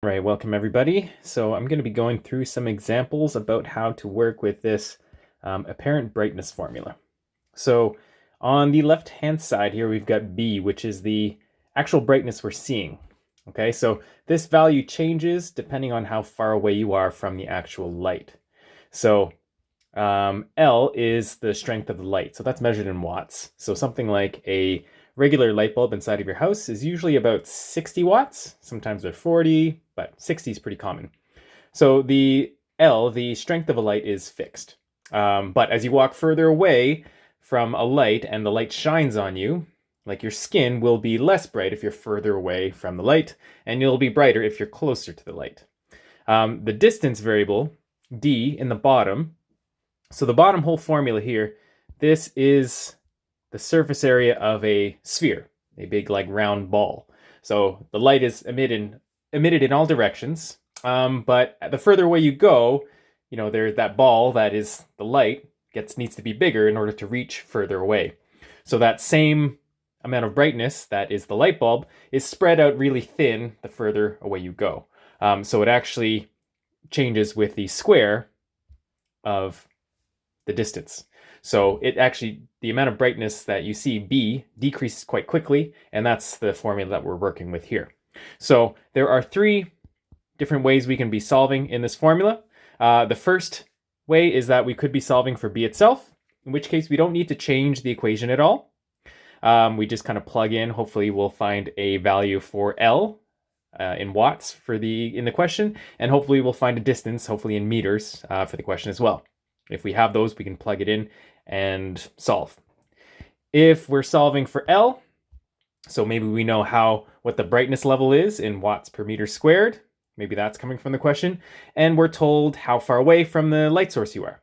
Right, welcome everybody. So I'm going to be going through some examples about how to work with this apparent brightness formula. So on the left-hand side here, we've got B, which is the actual brightness we're seeing. Okay, so this value changes depending on how far away you are from the actual light. So L is the strength of the light. So that's measured in watts. So something like a regular light bulb inside of your house is usually about 60 watts. Sometimes they're 40, but 60 is pretty common. So the L, the strength of a light, is fixed. But as you walk further away from a light and the light shines on you, like your skin will be less bright if you're further away from the light, and you'll be brighter if you're closer to the light. The distance variable, D, in the bottom, so the bottom whole formula here, this is the surface area of a sphere, a big like round ball. So the light is emitted in all directions, but the further away you go, there's that ball that is the light needs to be bigger in order to reach further away. So that same amount of brightness that is the light bulb is spread out really thin the further away you go. So it actually changes with the square of the distance. So the amount of brightness that you see, B, decreases quite quickly, and that's the formula that we're working with here. So there are three different ways we can be solving in this formula. The first way is that we could be solving for B itself, in which case we don't need to change the equation at all. We just kind of plug in. Hopefully we'll find a value for L in watts in the question, and hopefully we'll find a distance, hopefully in meters, for the question as well. If we have those, we can plug it in and solve. If we're solving for L, so maybe we know what the brightness level is in watts per meter squared. Maybe that's coming from the question. And we're told how far away from the light source you are.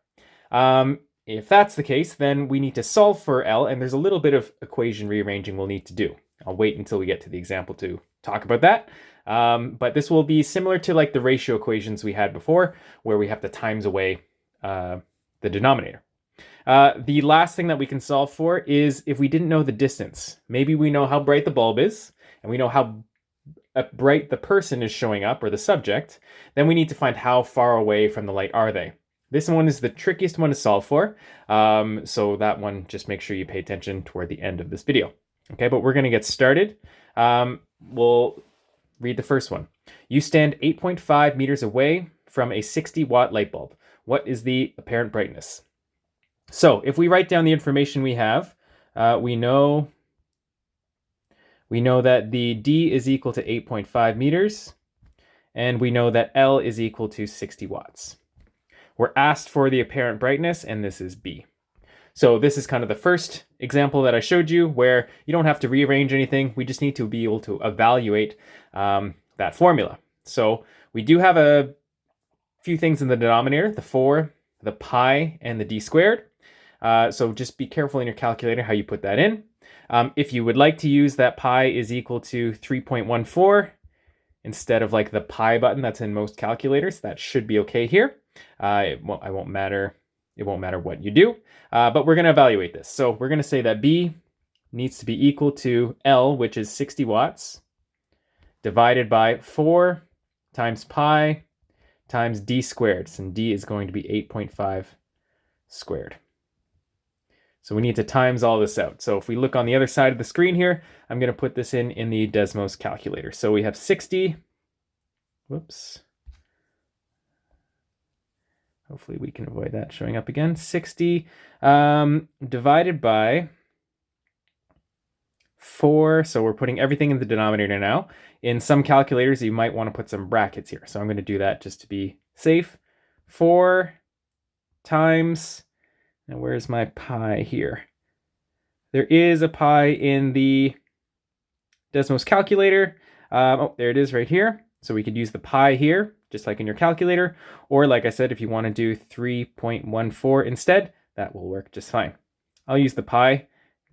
If that's the case, then we need to solve for L, and there's a little bit of equation rearranging we'll need to do. I'll wait until we get to the example to talk about that. But this will be similar to like the ratio equations we had before, where we have to times away the denominator. The last thing that we can solve for is if we didn't know the distance. Maybe we know how bright the bulb is, and we know how bright the person is showing up, or the subject. Then we need to find how far away from the light are they. This one is the trickiest one to solve for, so that one, just make sure you pay attention toward the end of this video. Okay, but we're going to get started. We'll read the first one. You stand 8.5 meters away from a 60-watt light bulb. What is the apparent brightness? So if we write down the information we have, we know that the D is equal to 8.5 meters, and we know that L is equal to 60 watts. We're asked for the apparent brightness, and this is B. So this is kind of the first example that I showed you, where you don't have to rearrange anything. We just need to be able to evaluate that formula. So we do have a few things in the denominator, the 4, the pi, and the d squared. So just be careful in your calculator how you put that in. If you would like to use that pi is equal to 3.14 instead of like the pi button that's in most calculators, that should be okay here. It won't matter what you do, but we're going to evaluate this. So we're going to say that B needs to be equal to L, which is 60 watts, divided by 4 times pi times d squared, and d is going to be 8.5 squared. So we need to times all this out. So if we look on the other side of the screen here, I'm going to put this in the Desmos calculator. So we have 60, whoops. Hopefully we can avoid that showing up again. 60 divided by 4. So we're putting everything in the denominator now. In some calculators, you might want to put some brackets here. So I'm going to do that just to be safe. 4 times, now where's my pi here? There is a pi in the Desmos calculator. Oh, there it is right here. So we could use the pi here, just like in your calculator. Or like I said, if you want to do 3.14 instead, that will work just fine. I'll use the pi.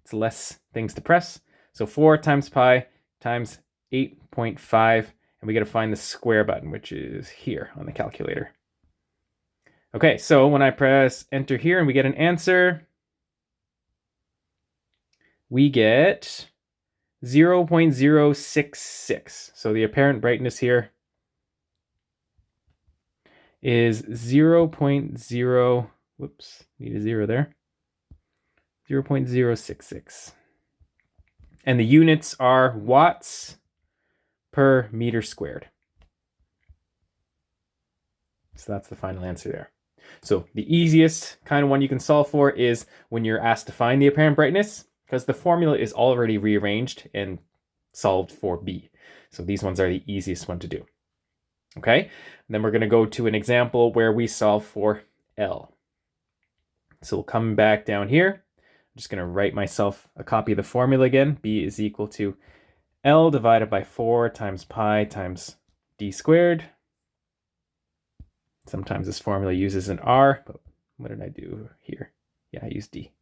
It's less things to press. So 4 times pi times 8.5, and we got to find the square button, which is here on the calculator. Okay, so when I press enter here and we get an answer, we get 0.066. So the apparent brightness here is 0.0, whoops, need a 0 there, 0.066. And the units are watts per meter squared. So that's the final answer there. So the easiest kind of one you can solve for is when you're asked to find the apparent brightness, because the formula is already rearranged and solved for B. So these ones are the easiest one to do. Okay, and then we're going to go to an example where we solve for L. So we'll come back down here. I'm just going to write myself a copy of the formula again. B is equal to L divided by 4 times pi times d squared. Sometimes this formula uses an R, but what did I do here? Yeah, I used D.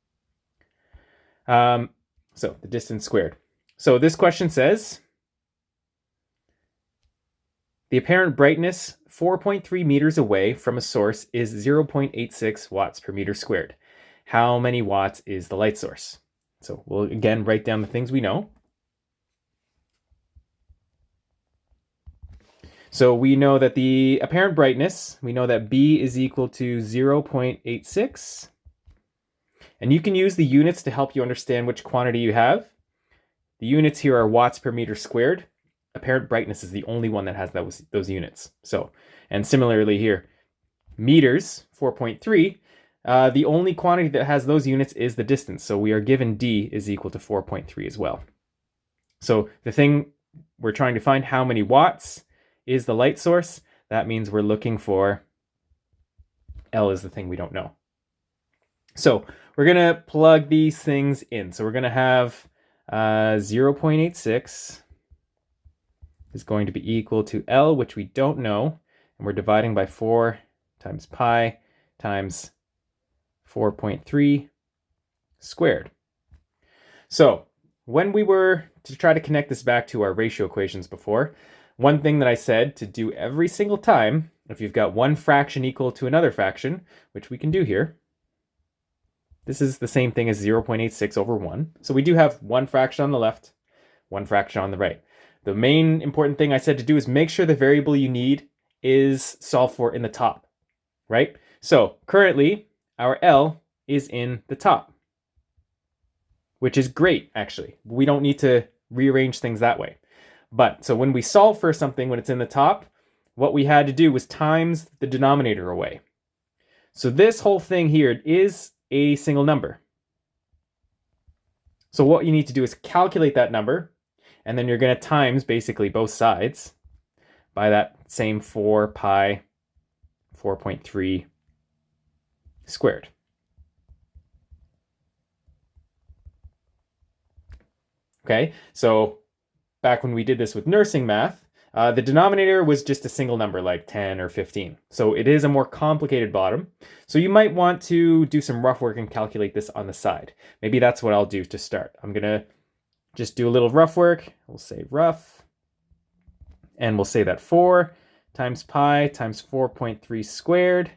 So the distance squared. So this question says, the apparent brightness 4.3 meters away from a source is 0.86 watts per meter squared. How many watts is the light source? So we'll again write down the things we know. So we know that the apparent brightness, we know that B is equal to 0.86. And you can use the units to help you understand which quantity you have. The units here are watts per meter squared. Apparent brightness is the only one that has those units. So, and similarly here, meters, 4.3, the only quantity that has those units is the distance. So we are given D is equal to 4.3 as well. So the thing we're trying to find, how many watts is the light source? That means we're looking for L is the thing we don't know. So we're going to plug these things in. So we're going to have 0.86 is going to be equal to L, which we don't know, and we're dividing by 4 times pi times 4.3 squared. So when we were to try to connect this back to our ratio equations before, one thing that I said to do every single time, if you've got one fraction equal to another fraction, which we can do here, this is the same thing as 0.86 over 1. So we do have one fraction on the left, one fraction on the right. The main important thing I said to do is make sure the variable you need is solved for in the top, right? So currently, our L is in the top, which is great, actually. We don't need to rearrange things that way. But so when we solve for something when it's in the top, what we had to do was times the denominator away. So this whole thing here is a single number. So what you need to do is calculate that number, and then you're going to times basically both sides by that same 4 pi 4.3 squared. Okay, so back when we did this with nursing math, the denominator was just a single number like 10 or 15. So it is a more complicated bottom. So you might want to do some rough work and calculate this on the side. Maybe that's what I'll do to start. I'm going to just do a little rough work. We'll say rough. And we'll say that 4 times pi times 4.3 squared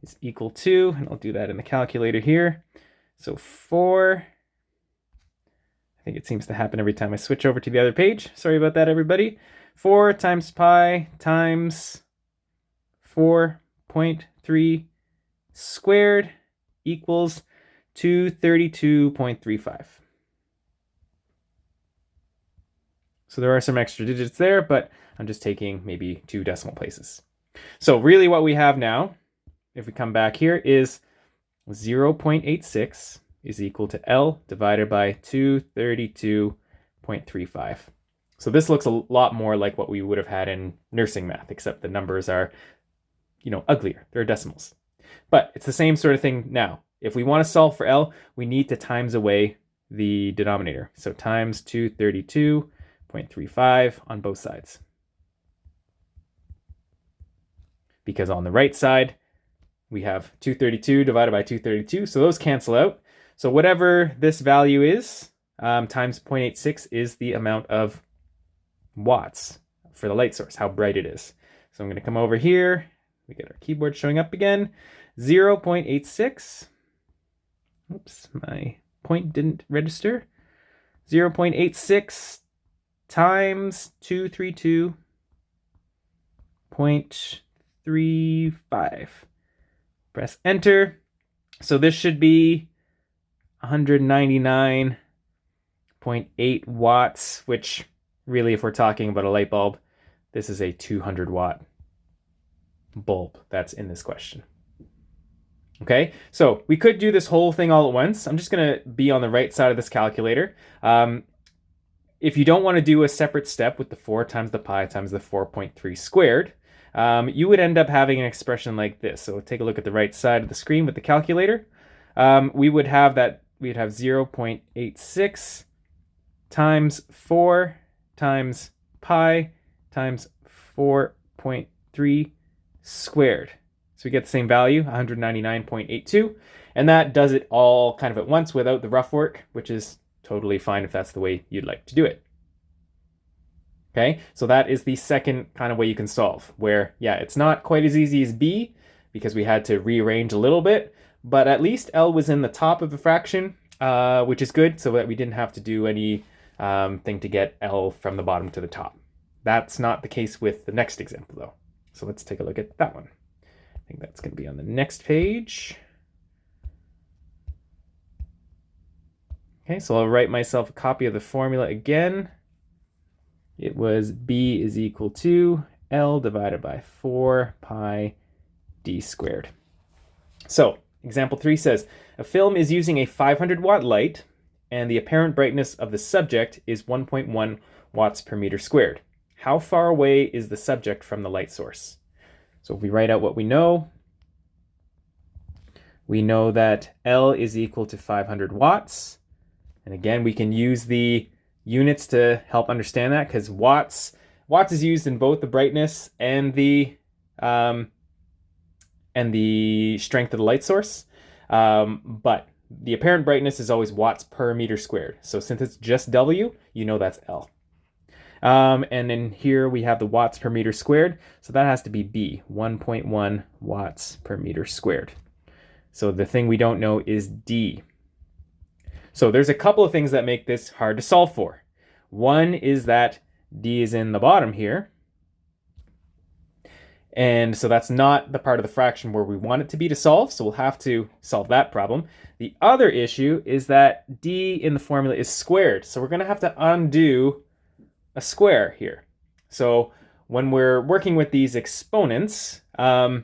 is equal to, and I'll do that in the calculator here. So 4, I think it seems to happen every time I switch over to the other page. Sorry about that, everybody. 4 times pi times 4.3 squared equals 232.35. So there are some extra digits there, but I'm just taking maybe 2 decimal places. So really what we have now, if we come back here, is 0.86 is equal to L divided by 232.35. So this looks a lot more like what we would have had in nursing math, except the numbers are, uglier. They're decimals. But it's the same sort of thing now. If we want to solve for L, we need to times away the denominator. So times 232.35 on both sides. Because on the right side, we have 232 divided by 232, so those cancel out. So whatever this value is, times 0.86 is the amount of watts for the light source, how bright it is. So I'm going to come over here. We get our keyboard showing up again. 0.86. Oops, my point didn't register. 0.86 times 232.35 1.35. Press enter. So this should be 199.8 watts, which really, if we're talking about a light bulb, this is a 200 watt bulb that's in this question. Okay, so we could do this whole thing all at once. I'm just going to be on the right side of this calculator. If you don't want to do a separate step with the 4 times the pi times the 4.3 squared, you would end up having an expression like this. So take a look at the right side of the screen with the calculator. We would have 0.86 times 4 times pi times 4.3 squared. So we get the same value, 199.82. And that does it all kind of at once without the rough work, which is totally fine if that's the way you'd like to do it. Okay, so that is the second kind of way you can solve, where, yeah, it's not quite as easy as B because we had to rearrange a little bit, but at least L was in the top of the fraction, which is good, so that we didn't have to do any thing to get L from the bottom to the top. That's not the case with the next example, though. So let's take a look at that one. I think that's going to be on the next page. Okay, so I'll write myself a copy of the formula again. It was B is equal to L divided by 4 pi d squared. So example 3 says, a film is using a 500 watt light and the apparent brightness of the subject is 1.1 watts per meter squared. How far away is the subject from the light source? So if we write out what we know that L is equal to 500 watts. And again, we can use the units to help understand that, because watts is used in both the brightness and the strength of the light source. But the apparent brightness is always watts per meter squared. So since it's just W, you know that's L. And then here we have the watts per meter squared. So that has to be B, 1.1 watts per meter squared. So the thing we don't know is D. So there's a couple of things that make this hard to solve for. One is that D is in the bottom here. And so that's not the part of the fraction where we want it to be to solve. So we'll have to solve that problem. The other issue is that D in the formula is squared. So we're going to have to undo a square here. So when we're working with these exponents, we're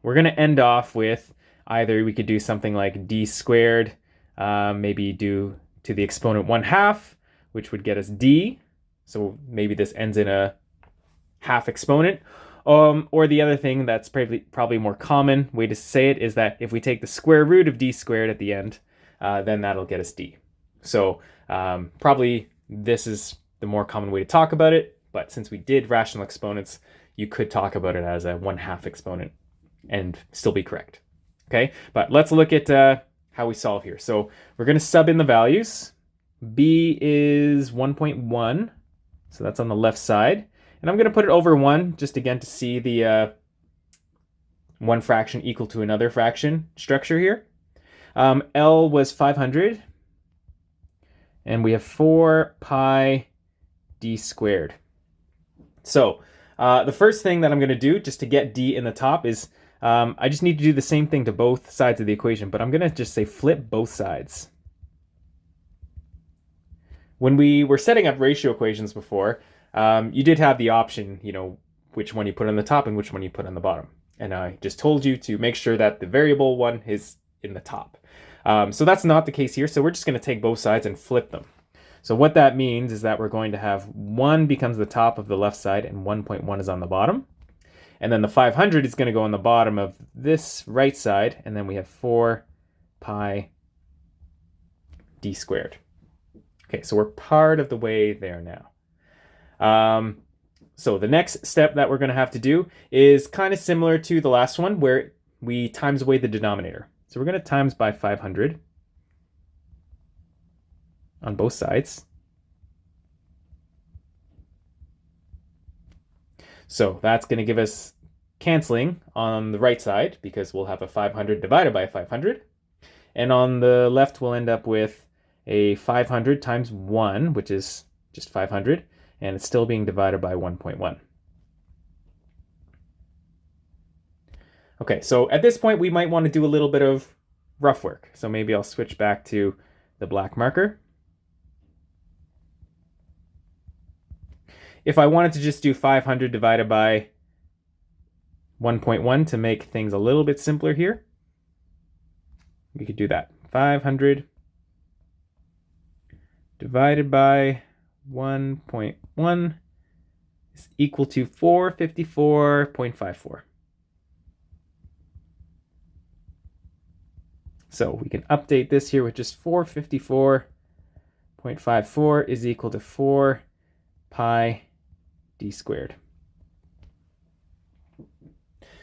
going to end off with either we could do something like D squared, maybe do to the exponent 1/2, which would get us D. So maybe this ends in a half exponent. Or the other thing that's probably more common way to say it is that if we take the square root of D squared at the end, then that'll get us D. So probably this is the more common way to talk about it, but since we did rational exponents, you could talk about it as a 1/2 exponent and still be correct. Okay, but let's look at how we solve here. So we're going to sub in the values. B is 1.1, so that's on the left side. And I'm going to put it over 1, just again to see the one fraction equal to another fraction structure here. L was 500, and we have 4 pi d squared. So the first thing that I'm going to do just to get D in the top is I just need to do the same thing to both sides of the equation, but I'm going to just say flip both sides. When we were setting up ratio equations before, you did have the option, which one you put on the top and which one you put on the bottom. And I just told you to make sure that the variable one is in the top. So that's not the case here. So we're just going to take both sides and flip them. So what that means is that we're going to have 1 becomes the top of the left side and 1.1 is on the bottom. And then the 500 is going to go on the bottom of this right side. And then we have 4 pi d squared. Okay, so we're part of the way there now. So the next step that we're going to have to do is kind of similar to the last one where we times away the denominator. So we're going to times by 500 on both sides. So that's going to give us canceling on the right side because we'll have a 500 divided by a 500. And on the left, we'll end up with a 500 times 1, which is just 500. And it's still being divided by 1.1. Okay, so at this point we might want to do a little bit of rough work. So maybe I'll switch back to the black marker. If I wanted to just do 500 divided by 1.1 to make things a little bit simpler here, we could do that. 500 divided by 1.1 is equal to 454.54. So we can update this here with just 454.54 is equal to 4 pi d squared.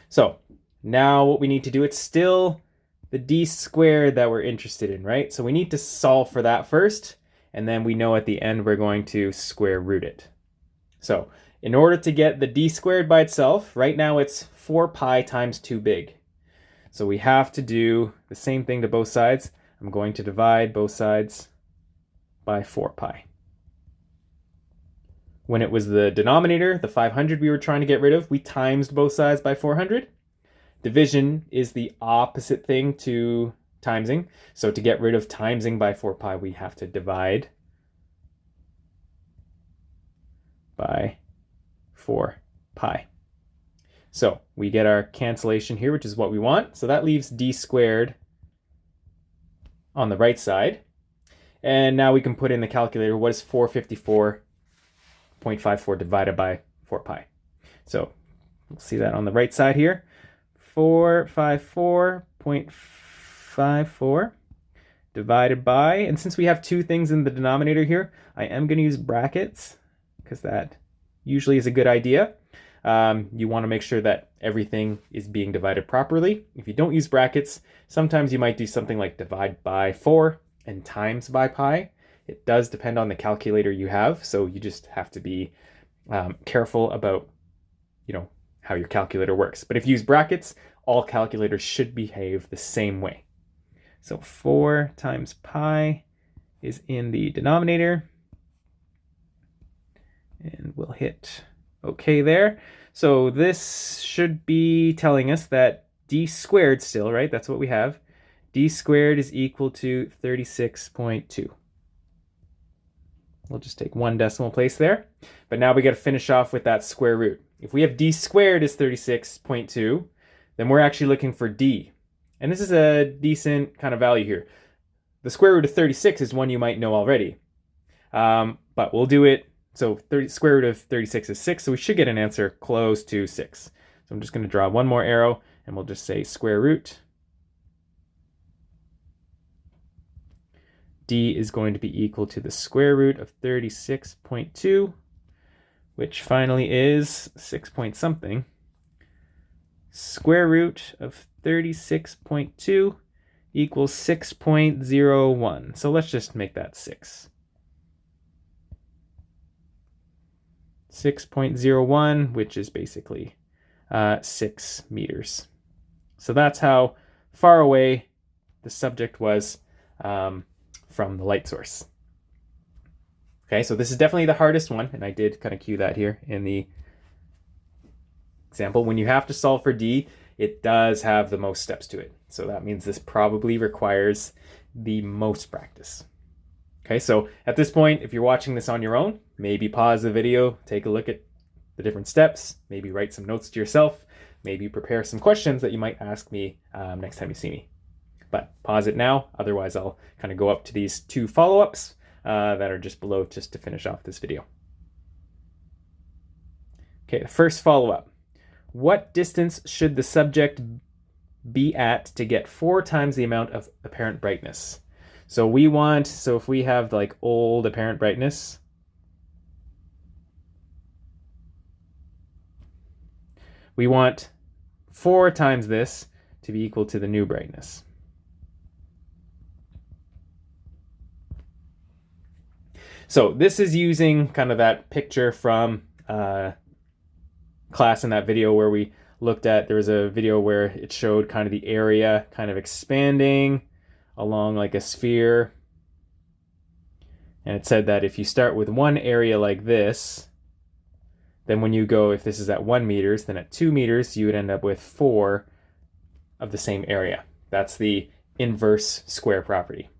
So now what we need to do, it's still the d squared that we're interested in, right? So we need to solve for that first, and then we know at the end we're going to square root it. So in order to get the d squared by itself, right now it's 4 pi times 2 big. So we have to do the same thing to both sides. I'm going to divide both sides by 4 pi. When it was the denominator, the 500 we were trying to get rid of, we times both sides by 400. Division is the opposite thing to timesing. So to get rid of timesing by 4 pi, we have to divide by 4 pi. So we get our cancellation here, which is what we want. So that leaves d squared on the right side. And now we can put in the calculator, what is 454.54 divided by 4 pi? So we'll see that on the right side here. 454.54 divided by, and since we have two things in the denominator here, I am going to use brackets because that usually is a good idea. You want to make sure that everything is being divided properly. If you don't use brackets, sometimes you might do something like divide by 4 and times by pi. It does depend on the calculator you have, so you just have to be careful about, how your calculator works. But if you use brackets, all calculators should behave the same way. So 4 times pi is in the denominator, and we'll hit OK there. So this should be telling us that d squared still, right? That's what we have. D squared is equal to 36.2. We'll just take one decimal place there. But now we got to finish off with that square root. If we have d squared is 36.2, then we're actually looking for d. And this is a decent kind of value here. The square root of 36 is one you might know already. But we'll do it. So square root of 36 is 6, so we should get an answer close to 6. So I'm just going to draw one more arrow, and we'll just say square root. D is going to be equal to the square root of 36.2, which finally is 6 point something. Square root of 36.2 equals 6.01. So let's just make that 6. 6.01, which is basically 6 meters. So that's how far away the subject was from the light source. Okay, so this is definitely the hardest one, and I did kind of cue that here in the example. When you have to solve for d, it does have the most steps to it. So that means this probably requires the most practice. Okay, so at this point, if you're watching this on your own, maybe pause the video, take a look at the different steps, maybe write some notes to yourself, maybe prepare some questions that you might ask me next time you see me. But pause it now, otherwise I'll kind of go up to these 2 follow-ups that are just below just to finish off this video. Okay, the first follow-up. What distance should the subject be at to get 4 times the amount of apparent brightness? So if we have like old apparent brightness, we want 4 times this to be equal to the new brightness. So this is using kind of that picture from class in that video where we looked at, there was a video where it showed kind of the area kind of expanding along like a sphere. And it said that if you start with one area like this, then when you go, if this is at 1 meters, then at 2 meters, you would end up with 4 of the same area. That's the inverse square property.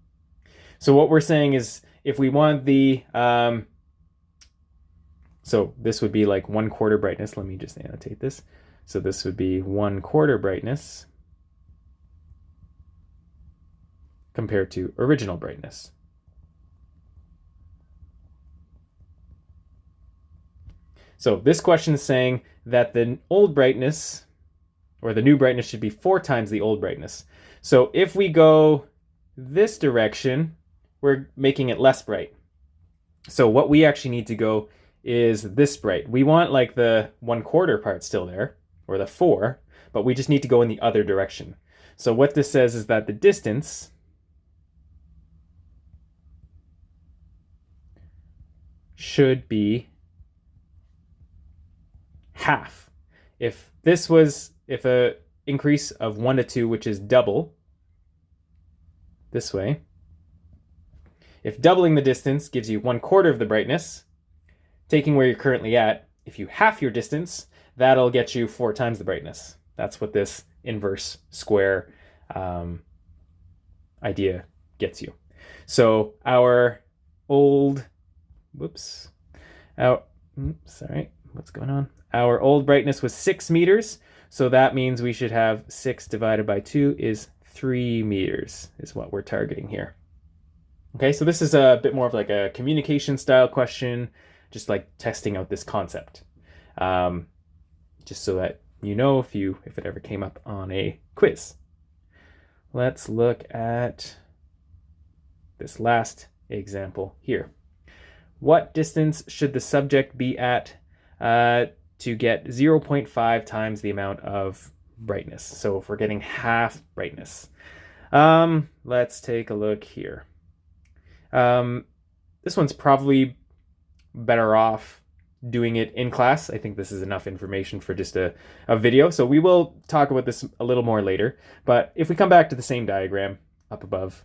So what we're saying is if we want the, so this would be like 1/4 brightness. Let me just annotate this. So this would be 1/4 brightness compared to original brightness. So this question is saying that the old brightness, or the new brightness, should be 4 times the old brightness. So if we go this direction, we're making it less bright. So what we actually need to go is this bright. We want like the 1/4 part still there, or the 4, but we just need to go in the other direction. So what this says is that the distance should be half. If a increase of 1 to 2, which is double, this way, if doubling the distance gives you 1/4 of the brightness, taking where you're currently at, if you half your distance, that'll get you 4 times the brightness. That's what this inverse square idea gets you. So our old, sorry, what's going on? Our old brightness was 6 meters, so that means we should have 6 divided by 2 is 3 meters, is what we're targeting here. Okay, so this is a bit more of like a communication style question, just like testing out this concept. Just so that you know if it ever came up on a quiz. Let's look at this last example here. What distance should the subject be at to get 0.5 times the amount of brightness? So if we're getting half brightness, let's take a look here. This one's probably better off doing it in class. I think this is enough information for just a video. So we will talk about this a little more later. But if we come back to the same diagram up above,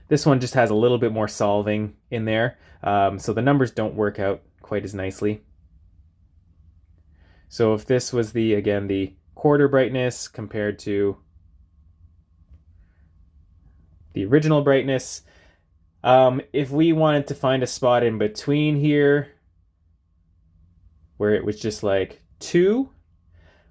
this one just has a little bit more solving in there. So the numbers don't work out quite as nicely. So if this was again, the 1/4 brightness compared to the original brightness, if we wanted to find a spot in between here where it was just like 2,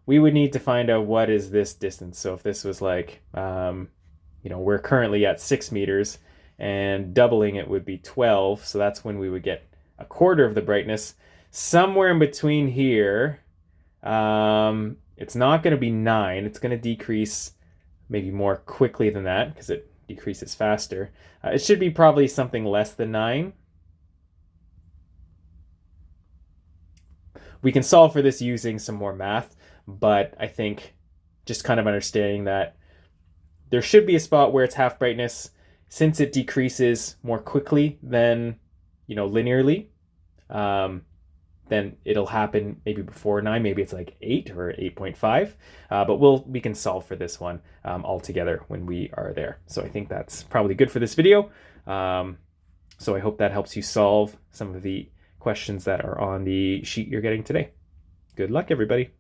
we would need to find out what is this distance. So if this was like, we're currently at 6 meters and doubling it would be 12. So that's when we would get 1/4 of the brightness. Somewhere in between here, it's not going to be 9. It's going to decrease maybe more quickly than that because it decreases faster. It should be probably something less than 9. We can solve for this using some more math, but I think just kind of understanding that there should be a spot where it's half brightness. Since it decreases more quickly than, linearly, then it'll happen maybe before 9. Maybe it's like 8 or 8.5. But we can solve for this one all together when we are there. So I think that's probably good for this video. So I hope that helps you solve some of the questions that are on the sheet you're getting today. Good luck, everybody.